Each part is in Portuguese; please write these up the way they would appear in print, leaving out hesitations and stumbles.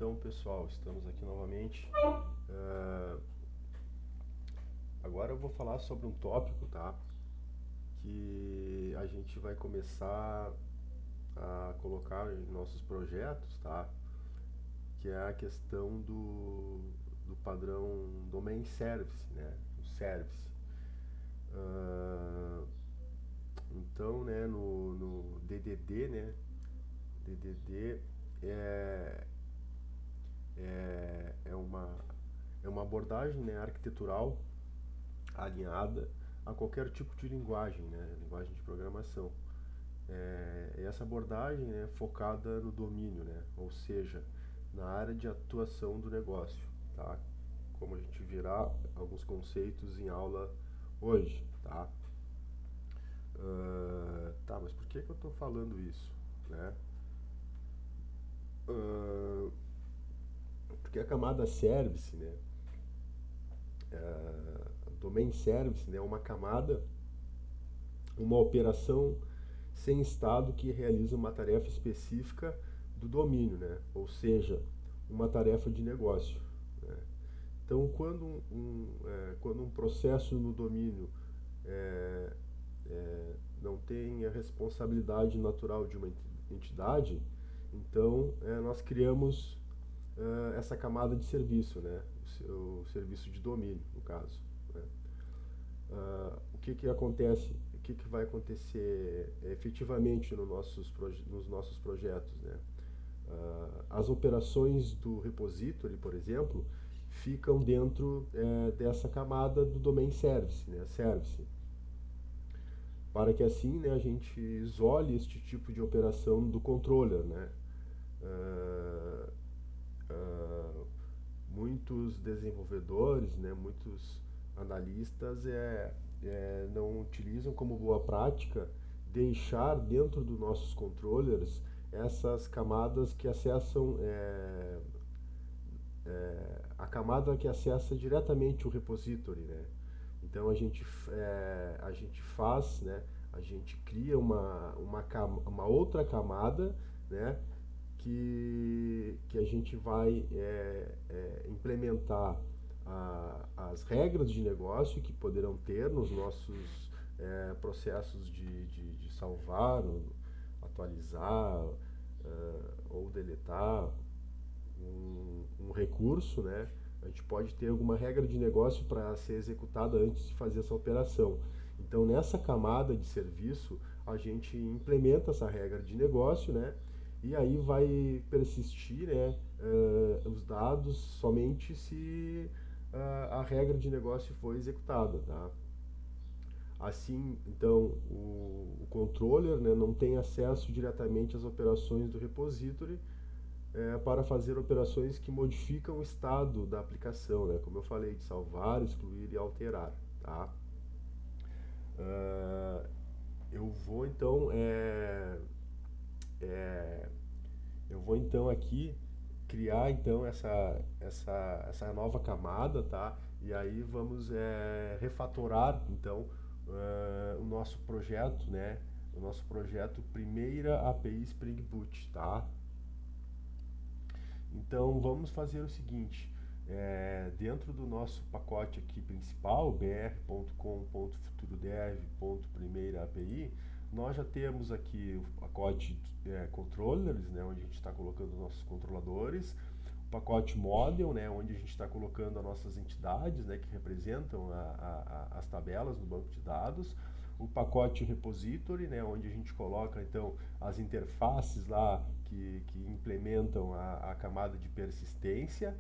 Então, pessoal, estamos aqui novamente. Agora eu vou falar sobre um tópico, tá? Que a gente vai começar a colocar em nossos projetos, tá? Que é a questão do padrão Domain Service, né? O Service. Ah, então, né, no DDD, né? DDD é, é uma abordagem, né, arquitetural alinhada a qualquer tipo de linguagem, né, linguagem de programação. Essa abordagem é focada no domínio, né, ou seja, na área de atuação do negócio, tá? Como a gente verá alguns conceitos em aula hoje, tá? Tá, mas por que eu estou falando isso, né? Uh, Porque a camada service, né, domain service, né, é uma camada, uma operação sem estado que realiza uma tarefa específica do domínio, né? Ou seja, uma tarefa de negócio, né? Então, quando um processo no domínio é, não tem a responsabilidade natural de uma entidade, então nós criamos essa camada de serviço, né? O serviço de domínio, no caso, né? O que acontece, o que vai acontecer efetivamente nos nossos projetos, né? As operações do repository, por exemplo, ficam dentro dessa camada do domain service, né? Service, para que assim, né, a gente isole este tipo de operação do controller, né? Uh, uh, Muitos desenvolvedores, né, muitos analistas não utilizam como boa prática deixar dentro dos nossos controllers essas camadas que acessam a camada que acessa diretamente o repository, né? Então a gente faz, né? A gente cria uma outra camada, né? Que a gente vai implementar as regras de negócio que poderão ter nos nossos processos de salvar, atualizar ou deletar um recurso, né? A gente pode ter alguma regra de negócio para ser executada antes de fazer essa operação. Então, nessa camada de serviço, a gente implementa essa regra de negócio, né? E aí vai persistir, né, os dados somente se a regra de negócio for executada, tá? Assim, então, o controller, né, não tem acesso diretamente às operações do repository para fazer operações que modificam o estado da aplicação, né? Como eu falei, de salvar, excluir e alterar, tá? Uh, eu vou então é, eu vou então aqui criar então essa nova camada, tá? E aí vamos refatorar então o nosso projeto, né? O nosso projeto primeira API Spring Boot, tá? Então vamos fazer o seguinte, dentro do nosso pacote aqui principal, br.com.futurodev.primeiraapi, nós já temos aqui o pacote controllers, né, onde a gente está colocando nossos controladores, o pacote model, né, onde a gente está colocando as nossas entidades, né, que representam as tabelas no banco de dados, o pacote repository, né, onde a gente coloca então as interfaces lá que implementam a camada de persistência.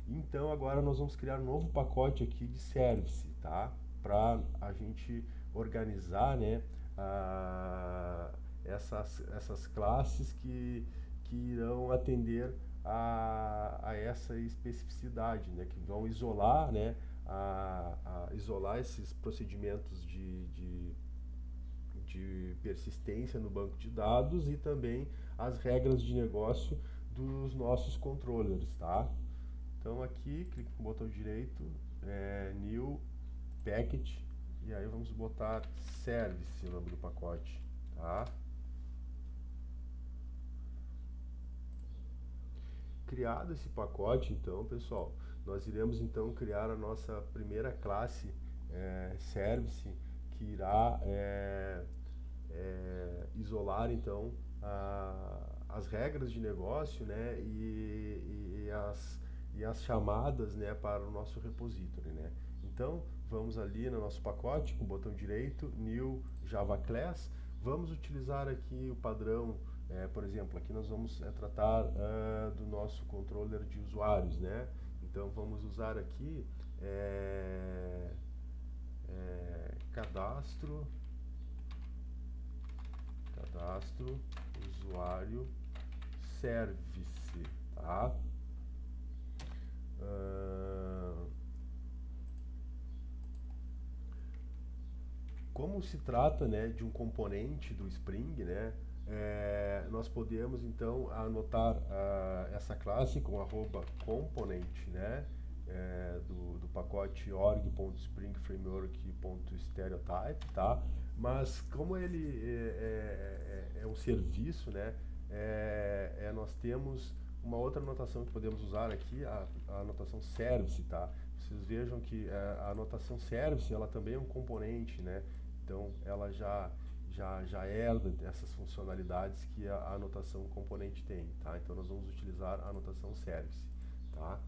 Então agora nós vamos criar um novo pacote aqui de service, tá? Para a gente organizar, né, essas classes que irão atender a essa especificidade, né, que vão isolar, né, isolar esses procedimentos de persistência no banco de dados e também as regras de negócio dos nossos controllers, tá? Então aqui, clique com o botão direito, New Package, e aí vamos botar Service, o nome do pacote, tá? criado esse pacote, então, pessoal, nós iremos então criar a nossa primeira classe service, que irá isolar então as regras de negócio, né, e as chamadas, né, para o nosso repository, né. Então vamos ali no nosso pacote com o botão direito, New Java Class, vamos utilizar aqui o padrão, por exemplo, aqui nós vamos tratar do nosso controller de usuários, né. Então vamos usar aqui cadastro usuário service, tá? Como se trata, né, de um componente do Spring, né, nós podemos então anotar essa classe com @component, né, do pacote org.springframework.stereotype, tá? Mas como ele é um serviço, né, nós temos uma outra anotação que podemos usar aqui, a anotação service, tá? Vocês vejam que a anotação service, ela também é um componente, né? Então ela já herda essas funcionalidades que a anotação componente tem, tá? Então nós vamos utilizar a anotação service, tá?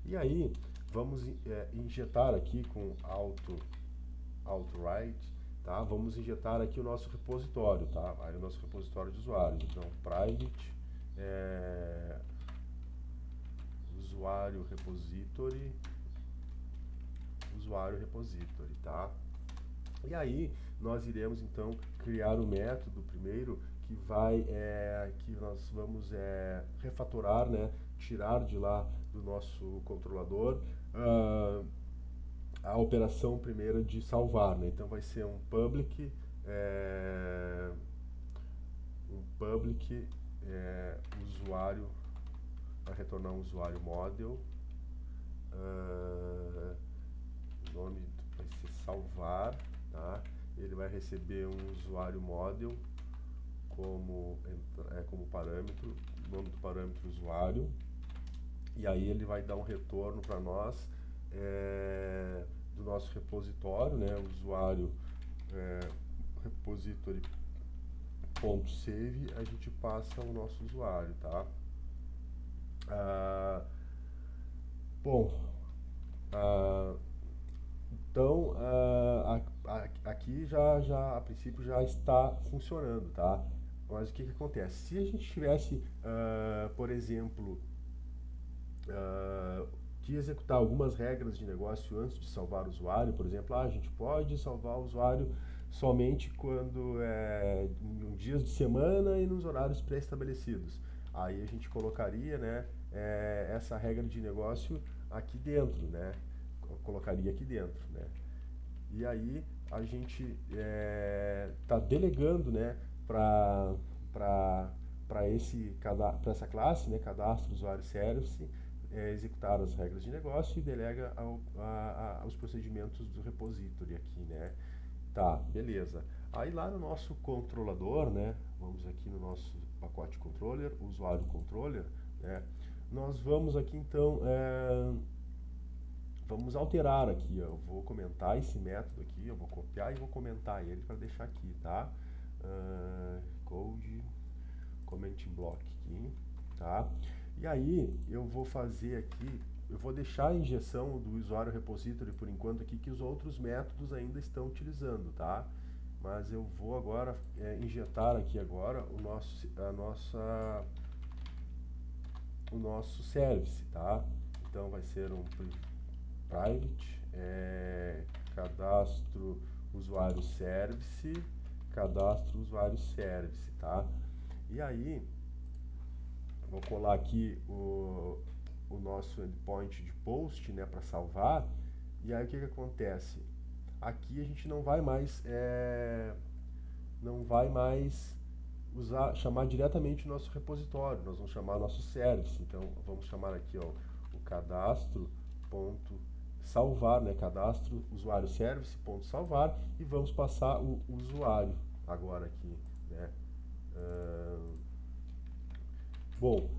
E aí vamos injetar aqui com auto-write, tá? Vamos injetar aqui o nosso repositório, tá? Aí o nosso repositório de usuários, então private usuário repository, tá? E aí nós iremos então criar o método primeiro que que nós vamos refatorar, né, tirar de lá do nosso controlador a operação primeira de salvar, né? Então vai ser um public usuário, vai retornar um usuário model, o nome vai ser salvar, tá? Ele vai receber um usuário model como parâmetro, nome do parâmetro usuário, e aí ele vai dar um retorno para nós do nosso repositório, né, usuário repository.save, a gente passa o nosso usuário, tá? Então aqui já a princípio já está funcionando, tá? Mas o que acontece? Se a gente tivesse, por exemplo, que executar algumas regras de negócio antes de salvar o usuário, por exemplo, a gente pode salvar o usuário somente quando em dias de semana e nos horários pré-estabelecidos. Aí a gente colocaria, né, essa regra de negócio aqui dentro, né? Colocaria aqui dentro, né? E aí a gente está delegando, né, para essa classe, né, cadastro usuário service, executar as regras de negócio e delega os procedimentos do repository aqui, né? Tá, beleza. Aí lá no nosso controlador, né, vamos aqui no nosso pacote controller, usuário controller, né, nós vamos aqui então vamos alterar aqui, ó. Eu vou comentar esse método aqui, eu vou copiar e vou comentar ele para deixar aqui, tá? Code comment block aqui, tá? E aí eu vou fazer aqui, eu vou deixar a injeção do usuário repository por enquanto aqui, que os outros métodos ainda estão utilizando, tá? Mas eu vou agora injetar aqui agora o nosso service, tá? Então vai ser um private cadastro usuário service, tá? E aí vou colar aqui o nosso endpoint de post, né, para salvar. E aí o que acontece? Aqui a gente não vai mais chamar diretamente o nosso repositório, nós vamos chamar nosso service. Então vamos chamar aqui, ó, o cadastro.salvar, né, cadastro usuário service.salvar, e vamos passar o usuário agora aqui, né? Bom,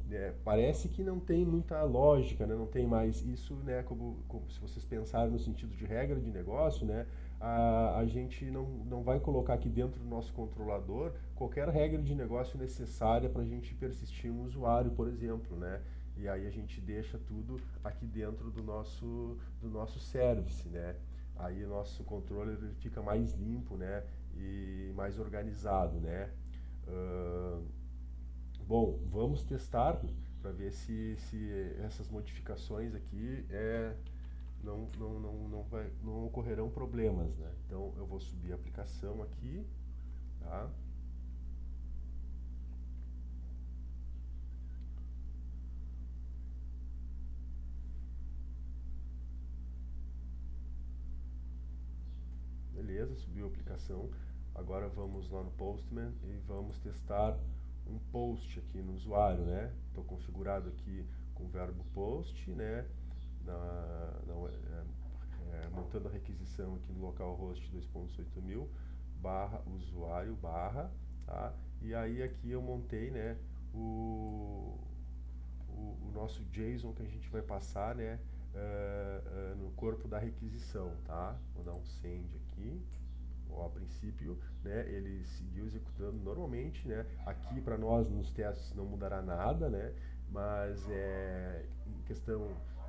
parece que não tem muita lógica, né? Não tem mais isso, né? Como se vocês pensarem no sentido de regra de negócio, né? A gente não vai colocar aqui dentro do nosso controlador qualquer regra de negócio necessária para a gente persistir um usuário, por exemplo, né? E aí a gente deixa tudo aqui dentro do nosso service, né? Aí o nosso controller ele fica mais limpo, né? E mais organizado, né? Uh, Bom, vamos testar para ver se essas modificações aqui não ocorrerão problemas, né? Então eu vou subir a aplicação aqui, tá? Beleza, subiu a aplicação. Agora vamos lá no Postman e vamos testar um post aqui no usuário, né? Estou configurado aqui com o verbo post, né? Montando a requisição aqui no localhost 2.8000 barra usuário barra, tá? E aí aqui eu montei, né, o nosso JSON que a gente vai passar, né, no corpo da requisição, tá? Vou dar um send aqui. Ó, a princípio, né, ele seguiu executando normalmente, né? Aqui para nós nos testes não mudará nada, né? Mas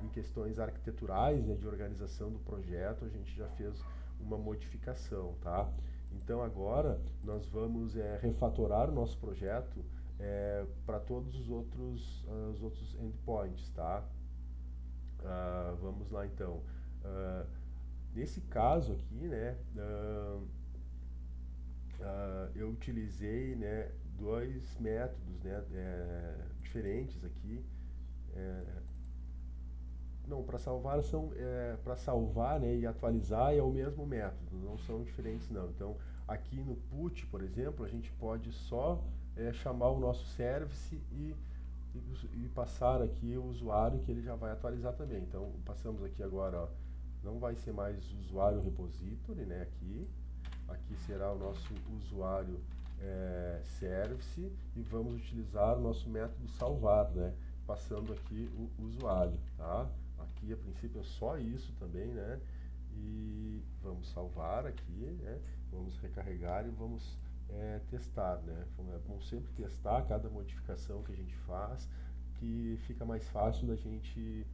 em questões arquiteturais, né, de organização do projeto, a gente já fez uma modificação, tá? Então agora nós vamos refatorar o nosso projeto para todos os outros endpoints, tá? Vamos lá então. Nesse caso aqui, né, eu utilizei, né, dois métodos, né, diferentes aqui. Não, para salvar, né, e atualizar é o mesmo método, não são diferentes não. Então, aqui no put, por exemplo, a gente pode só chamar o nosso service e passar aqui o usuário que ele já vai atualizar também. Então, passamos aqui agora, ó, não vai ser mais usuário repository, né, aqui será o nosso usuário service e vamos utilizar o nosso método salvar, né, passando aqui o usuário, tá? Aqui a princípio é só isso também, né? E vamos salvar aqui, né? Vamos recarregar e vamos testar, né? É bom sempre testar cada modificação que a gente faz, que fica mais fácil da gente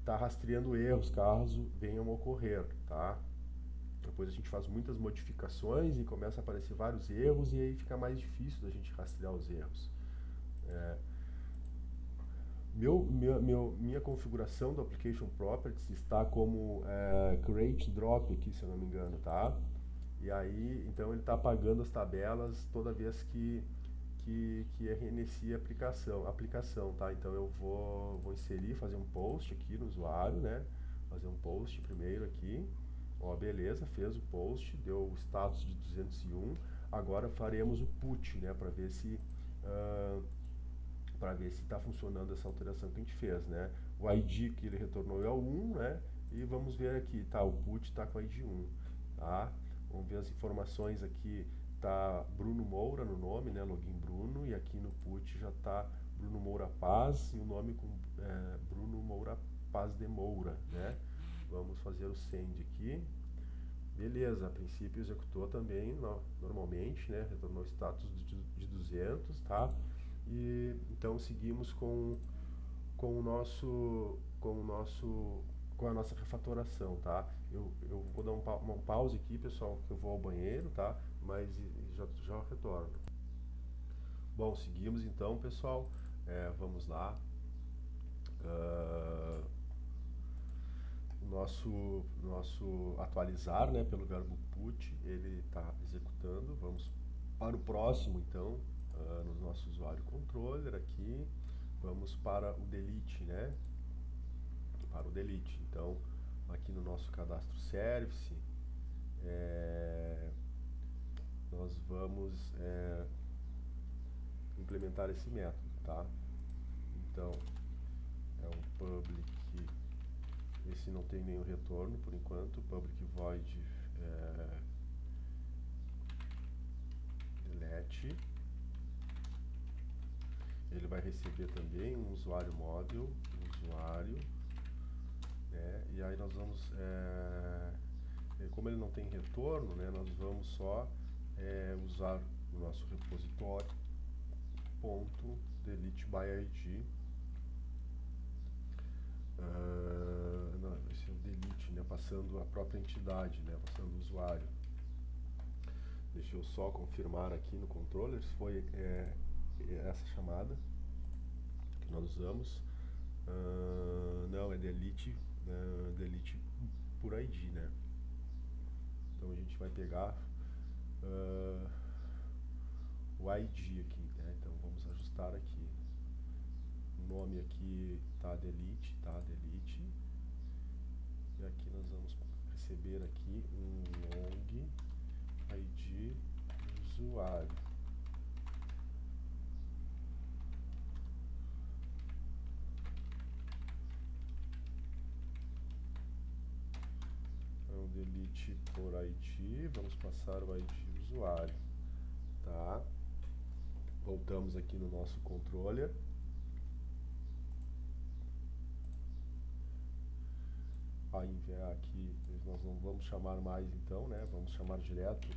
tá rastreando erros caso venham a ocorrer, tá? Depois a gente faz muitas modificações e começa a aparecer vários erros e aí fica mais difícil da gente rastrear os erros. Minha configuração do Application Properties está como create drop aqui, se eu não me engano, tá? E aí, então ele está apagando as tabelas toda vez que reinicia a aplicação, tá? Então eu vou inserir, fazer um post aqui no usuário, né? Fazer um post primeiro aqui. Ó, beleza, fez o post, deu o status de 201. Agora faremos o put, né? Para ver se está funcionando essa alteração que a gente fez, né? O ID que ele retornou é o 1, né? E vamos ver aqui, tá? O put está com o ID 1, tá? Vamos ver as informações aqui, tá Bruno Moura no nome, né? Login Bruno, e aqui no put já tá Bruno Moura Paz e o nome com Bruno Moura Paz de Moura, né? Vamos fazer o send aqui. Beleza, a princípio executou também normalmente, né? Retornou status de 200, tá? E então seguimos com a nossa refatoração, tá? Eu vou dar uma pause aqui, pessoal, que eu vou ao banheiro, tá? Mas já retorno. Bom, seguimos então, pessoal. Vamos lá. Nosso atualizar, né, pelo verbo put, ele está executando. Vamos para o próximo, então. No nosso usuário controller aqui, vamos para o delete, né? Para o delete. Então, aqui no nosso cadastro service, nós vamos implementar esse método, tá? Então, é um public, esse não tem nenhum retorno por enquanto, public void delete. ele vai receber também um usuário model, usuário, né? E aí nós vamos, como ele não tem retorno, né, nós vamos só usar o nosso repositório ponto delete by id. Não, esse é o delete, né, passando a própria entidade, né, passando o usuário. Deixa eu só confirmar aqui no controller se foi essa chamada que nós usamos. Não, é delete, delete por ID, né? Então a gente vai pegar o ID aqui, né? Então vamos ajustar aqui. O nome aqui tá delete, e aqui nós vamos receber aqui um long ID usuário. Então delete por ID, vamos passar o ID usuário, tá? Voltamos aqui no nosso controller. Aqui nós não vamos chamar mais então, né? Vamos chamar direto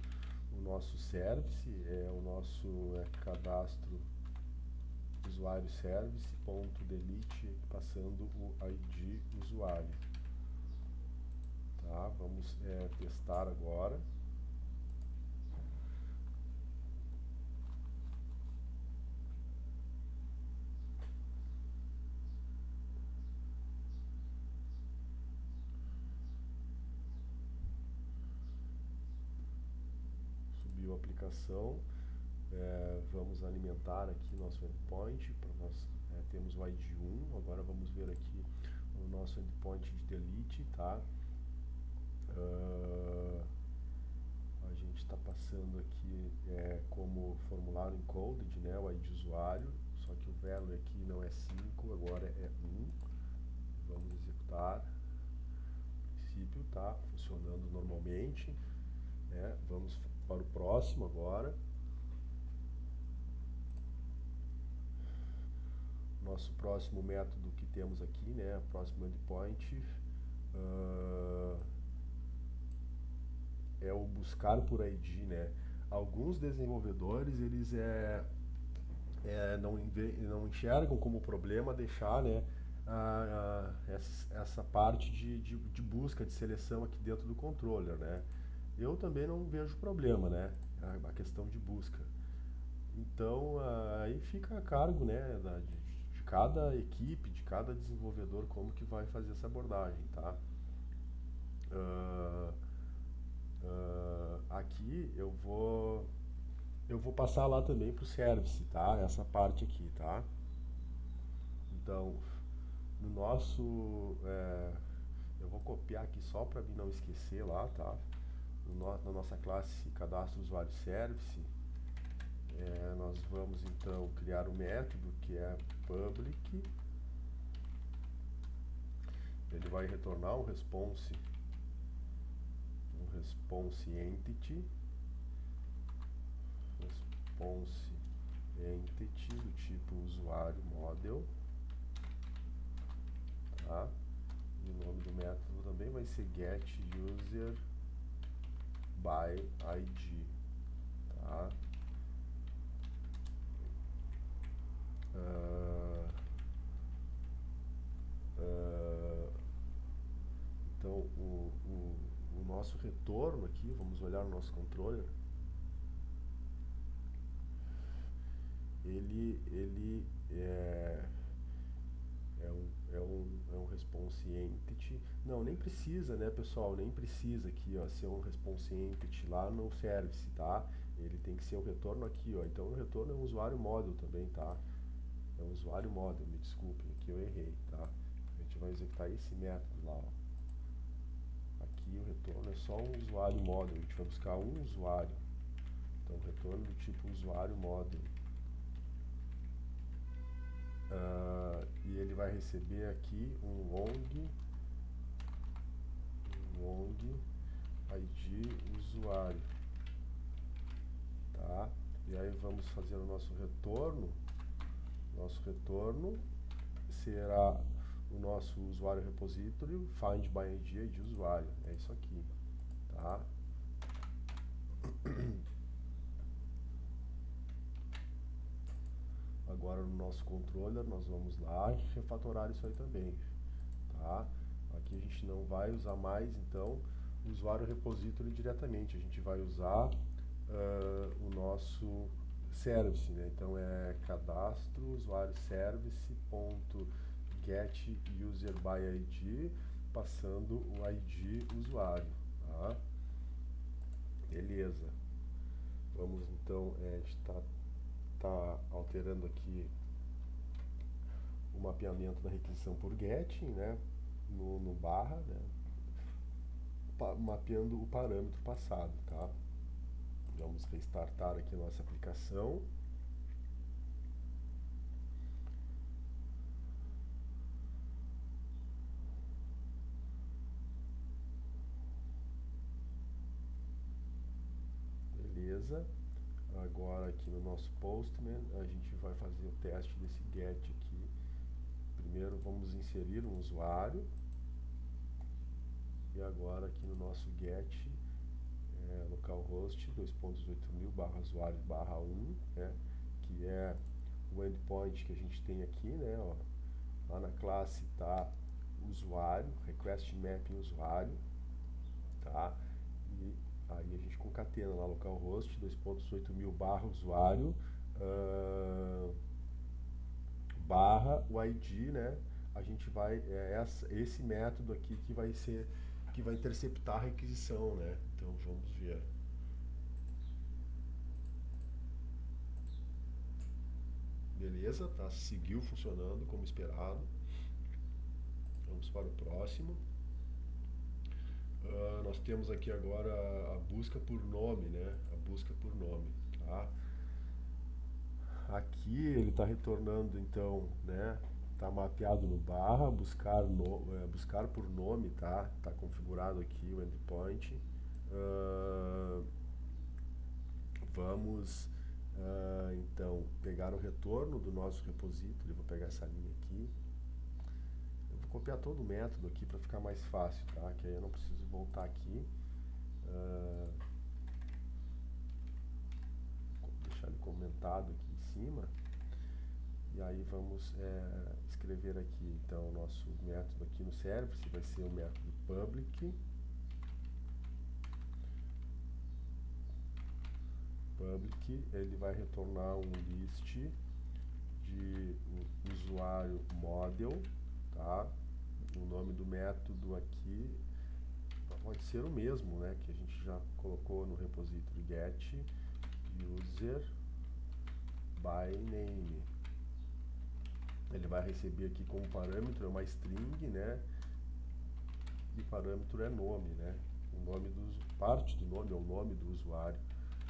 o nosso service, o nosso cadastro usuário service ponto delete, passando o ID usuário, tá? Vamos testar agora. Subiu a aplicação. Vamos alimentar aqui nosso endpoint. Nós temos o ID 1. Agora vamos ver aqui o nosso endpoint de delete, tá? A gente está passando aqui como formulário encoded, né, o ID usuário, só que o value aqui não é 5, agora é 1. Vamos executar. O princípio está funcionando normalmente, né? Vamos para o próximo agora. Nosso próximo método que temos aqui, né, próximo endpoint, é o buscar por ID, né? Alguns desenvolvedores eles não enxergam como problema deixar, né, essa parte de busca, de seleção aqui dentro do controller, né? Eu também não vejo problema, né, a questão de busca. Então aí fica a cargo, né, de cada equipe, de cada desenvolvedor, como que vai fazer essa abordagem, tá? Aqui eu vou passar lá também para o service, tá? Essa parte aqui, tá? Então, no nosso, eu vou copiar aqui só para mim não esquecer lá, tá? Na nossa classe cadastro usuário service, nós vamos então criar um método que é public. Ele vai retornar um response entity, do tipo usuário model, tá? E o nome do método também vai ser get user by id, tá? Então o nosso retorno aqui, vamos olhar o nosso controller, ele é um response entity. Não, nem precisa, né, pessoal? Nem precisa aqui, ó, ser um response entity lá no service, tá? Ele tem que ser um retorno aqui, ó. Então o retorno é um usuário model também, tá? É um usuário model, me desculpem, aqui eu errei, tá? A gente vai executar esse método lá, ó. Aqui o retorno é só um usuário model, a gente vai buscar um usuário. Então retorno do tipo usuário model. E ele vai receber aqui um long ID usuário, tá? E aí vamos fazer o nosso retorno Nosso retorno será o nosso usuário repository, find by ID de usuário. É isso aqui, tá? Agora no nosso controller nós vamos lá e refatorar isso aí também, tá? Aqui a gente não vai usar mais então o usuário repository diretamente, a gente vai usar o nosso service, né? Então é cadastro usuário service.get user by ID, passando o ID usuário, tá? Beleza. Vamos então, a gente tá alterando aqui o mapeamento da requisição por getting, né? No barra, né? Mapeando o parâmetro passado, tá? Vamos restartar aqui a nossa aplicação. Beleza. Agora aqui no nosso Postman a gente vai fazer o teste desse get aqui. Primeiro vamos inserir um usuário. E agora aqui no nosso get, localhost 2.8000 barra usuário barra 1, né, que é o endpoint que a gente tem aqui, né, ó, lá na classe tá usuário, request mapping usuário, tá, e aí a gente concatena lá localhost 2.8000 barra usuário barra o ID, né, a gente vai, esse método aqui que vai interceptar a requisição, né, então vamos ver. Beleza, tá? Seguiu funcionando como esperado. Vamos para o próximo. Nós temos aqui agora a busca por nome, né? A busca por nome, tá? Aqui ele está retornando, então, né? Tá mapeado no barra, buscar por nome, tá? Tá configurado aqui o endpoint. Vamos então pegar o retorno do nosso repository. Vou pegar essa linha aqui. Eu vou copiar todo o método aqui para ficar mais fácil, tá? Que aí eu não preciso voltar aqui. Deixar ele comentado aqui em cima. E aí vamos escrever aqui então o nosso método aqui no service. Vai ser o método public. Ele vai retornar um list de usuário model, tá? O nome do método aqui pode ser o mesmo, né, que a gente já colocou no repository get user by name. Ele vai receber aqui como parâmetro uma string, né, e parâmetro é nome, né, parte do nome é o nome do usuário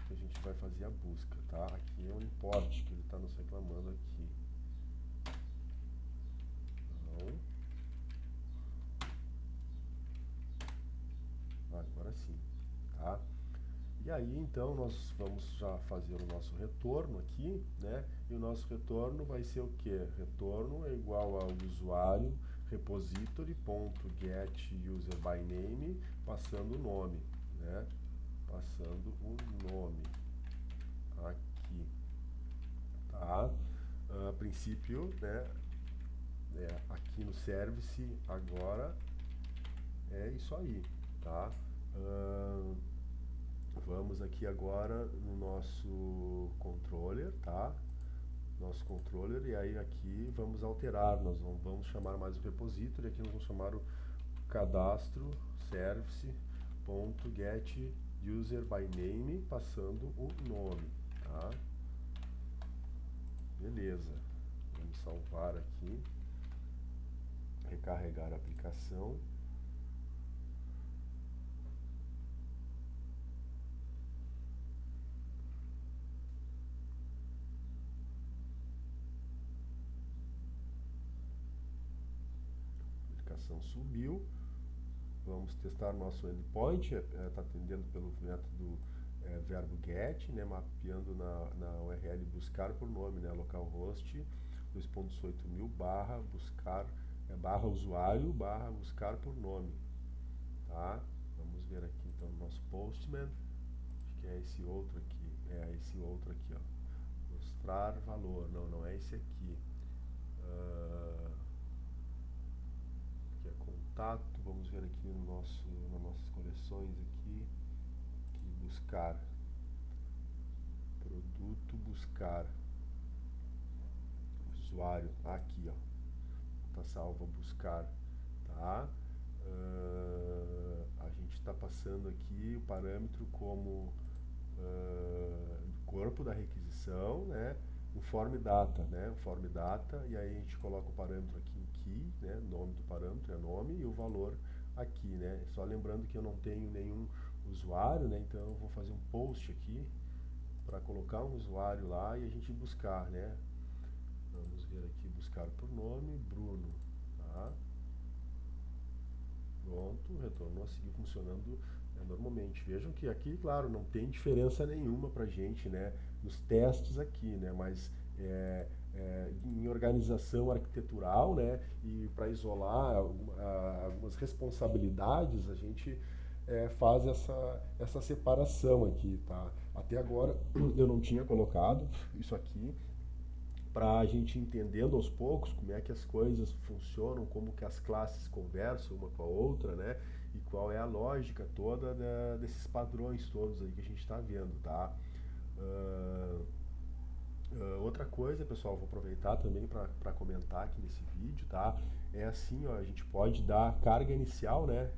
que a gente vai fazer a busca, tá? Aqui é um import que ele está nos reclamando aqui. Então, agora sim, tá? E aí então nós vamos já fazer o nosso retorno aqui, né? E o nosso retorno vai ser o que? Retorno é igual ao usuário repository.getUserByName passando o nome, né? Passando o nome aqui, tá? A princípio, né? Aqui no service agora é isso aí, tá? Vamos aqui agora no nosso controller, tá? Nosso controller, e aí aqui vamos alterar, nós não vamos chamar mais o repository, aqui nós vamos chamar o cadastro service.getUserByName passando o nome, tá? Beleza, vamos salvar aqui, recarregar a aplicação. Subiu. Vamos testar nosso endpoint, está atendendo pelo método verbo get, né, mapeando na URL buscar por nome, né, localhost 2.18.000 barra buscar, barra usuário, barra buscar por nome, tá? Vamos ver aqui então no nosso Postman, acho que é esse outro aqui, ó, mostrar valor, não é esse aqui, que é contato, vamos ver aqui nas nossas coleções aqui, buscar, produto, buscar, usuário, aqui ó, tá salvo a buscar, tá? A gente está passando aqui o parâmetro como corpo da requisição, né? O form data, né? O form data, e aí a gente coloca o parâmetro aqui em key, né? O nome do parâmetro é nome e o valor aqui, né? Só lembrando que eu não tenho nenhum usuário, né? Então eu vou fazer um post aqui para colocar um usuário lá e a gente buscar, né? Vamos ver aqui, buscar por nome, Bruno, tá? Pronto, retornou a seguir funcionando normalmente. Vejam que aqui, claro, não tem diferença nenhuma para a gente, né? Nos testes aqui, né? Mas em organização arquitetural, né? E para isolar algumas responsabilidades, a gente faz essa separação aqui, tá? Até agora eu não tinha colocado isso aqui, para a gente entendendo aos poucos como é que as coisas funcionam, como que as classes conversam uma com a outra, né? E qual é a lógica toda desses padrões todos aí que a gente está vendo, tá? Outra coisa, pessoal, vou aproveitar também para comentar aqui nesse vídeo, tá? É assim, ó, a gente pode dar carga inicial, né?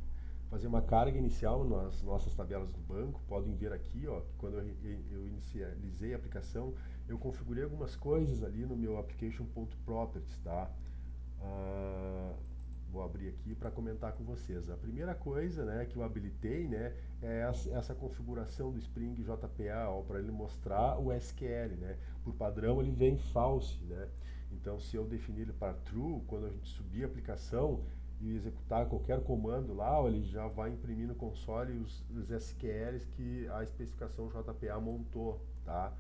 Fazer uma carga inicial nas nossas tabelas do banco. Podem ver aqui, ó, que quando eu inicializei a aplicação, eu configurei algumas coisas ali no meu application.properties, tá? Vou abrir aqui para comentar com vocês. A primeira coisa, né, que eu habilitei, né, é essa configuração do Spring JPA, para ele mostrar o SQL, né? Por padrão ele vem false, né? Então se eu definir ele para true, quando a gente subir a aplicação e executar qualquer comando lá, ele já vai imprimir no console os SQLs que a especificação JPA montou, tá?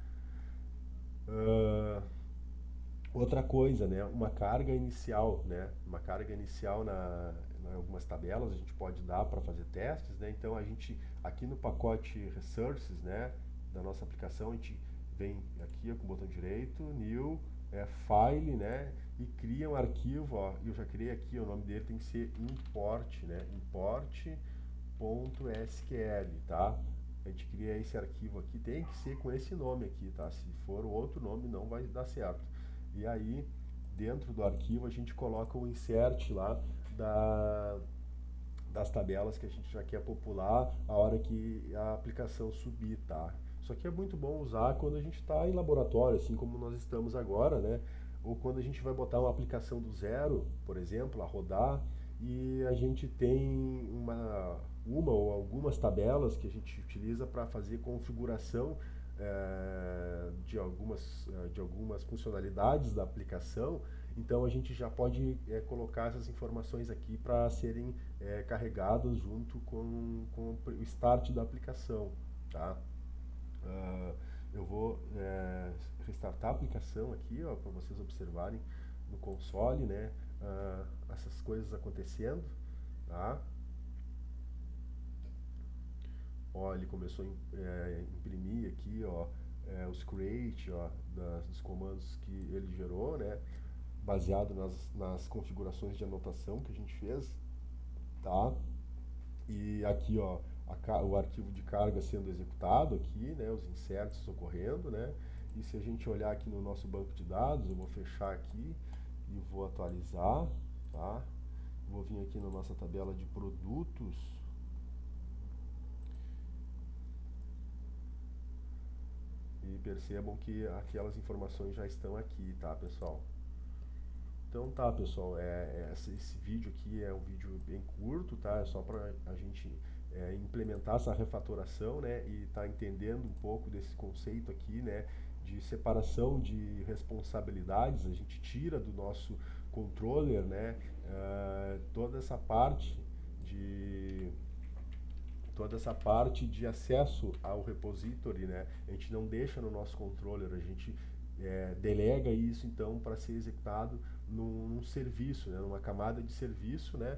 Outra coisa, né, uma carga inicial, né, uma carga inicial em algumas tabelas a gente pode dar para fazer testes, né, então a gente, aqui no pacote Resources, né, da nossa aplicação, a gente vem aqui ó, com o botão direito, New, File, né, e cria um arquivo, ó, eu já criei aqui, o nome dele tem que ser import, né, import.sql, tá? A gente cria esse arquivo aqui, tem que ser com esse nome aqui, tá? Se for outro nome não vai dar certo. E aí, dentro do arquivo, a gente coloca o insert lá das tabelas que a gente já quer popular a hora que a aplicação subir, tá? Isso aqui é muito bom usar quando a gente está em laboratório, assim como nós estamos agora, né? Ou quando a gente vai botar uma aplicação do zero, por exemplo, a rodar, e a gente tem uma ou algumas tabelas que a gente utiliza para fazer configuração de algumas funcionalidades da aplicação. Então a gente já pode colocar essas informações aqui para serem carregadas junto com o start da aplicação, tá? Eu vou restartar a aplicação aqui, para vocês observarem no console, né, essas coisas acontecendo, tá? Ó, ele começou a imprimir aqui, ó, os create, ó, dos comandos que ele gerou, né, baseado nas configurações de anotação que a gente fez, tá? E aqui, ó, o arquivo de carga sendo executado aqui, né, os inserts ocorrendo, né? E se a gente olhar aqui no nosso banco de dados, eu vou fechar aqui e vou atualizar, tá? Vou vir aqui na nossa tabela de produtos. E percebam que aquelas informações já estão aqui, tá, pessoal? Então tá, pessoal, esse vídeo aqui é um vídeo bem curto, tá? É só para a gente implementar essa refatoração, né? E tá entendendo um pouco desse conceito aqui, né? De separação de responsabilidades. A gente tira do nosso controller, né? Toda essa parte de acesso ao repository, né? A gente não deixa no nosso controller, a gente delega isso então para ser executado num serviço, né, numa camada de serviço, né,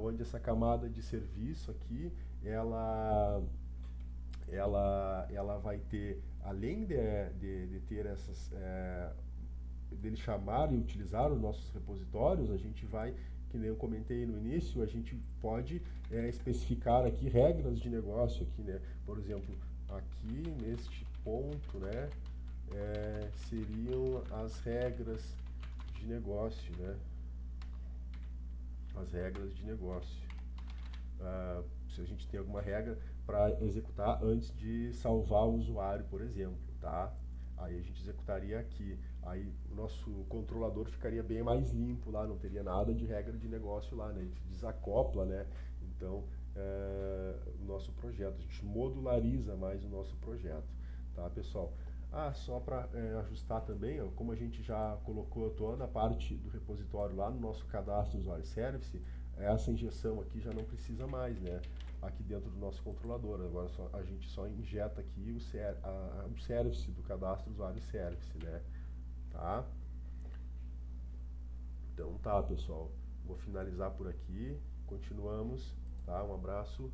onde essa camada de serviço aqui ela vai ter, além de ter essas dele chamar e utilizar os nossos repositórios, a gente vai, que nem eu comentei no início, a gente pode especificar aqui regras de negócio aqui, né? Por exemplo, aqui neste ponto, né, seriam as regras de negócio, né? As regras de negócio. Se a gente tem alguma regra para executar antes de salvar o usuário, por exemplo, tá? Aí a gente executaria aqui. Aí o nosso controlador ficaria bem mais limpo lá, não teria nada de regra de negócio lá, né? A gente desacopla, né? Então, o nosso projeto, a gente modulariza mais o nosso projeto, tá, pessoal? Só para ajustar também, ó, como a gente já colocou toda a parte do repositório lá no nosso cadastro usuário service, essa injeção aqui já não precisa mais, né? Aqui dentro do nosso controlador. Agora a gente só injeta aqui o service do cadastro usuário service, né? Tá? Então tá, pessoal. Vou finalizar por aqui. Continuamos, tá? Um abraço.